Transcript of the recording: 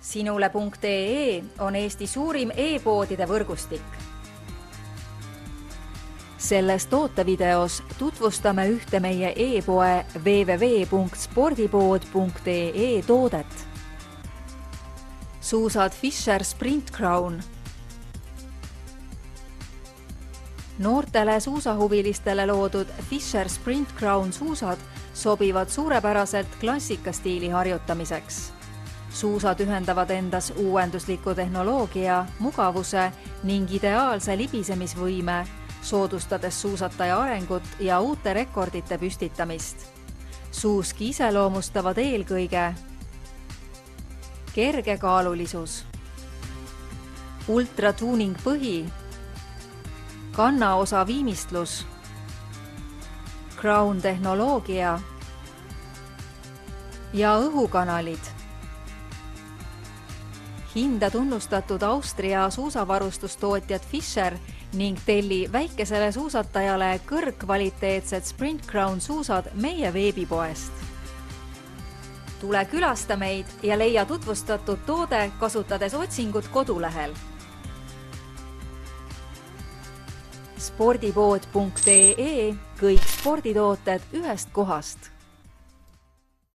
Sinule.ee on Eesti suurim e-poodide võrgustik. Selles tootevideos tutvustame ühte meie e-poe www.spordipood.ee toodet. Suusad Fischer Sprint Crown. Noortele suusahuvilistele loodud Fischer Sprint Crown suusad sobivad suurepäraselt klassikastiili harjutamiseks. Suusad ühendavad endas uuendusliku tehnoloogia, mugavuse ning ideaalse libisemisvõime, soodustades suusataja arengut ja uute rekordite püstitamist. Suuski iseloomustavad eelkõige kerge kaalulisus, ultratuuning põhi, kannaosa viimistlus, Crown tehnoloogia ja õhukanalid. Hinda tunnustatud Austria suusavarustustootjad Fischer ning telli väikesele suusatajale kõrgkvaliteetsed Sprint Crown suusad meie veebipoest. Tule külasta meid ja leia tutvustatud toode, kasutades otsingut kodulehel. Spordipood.ee, kõik sporditooted ühest kohast.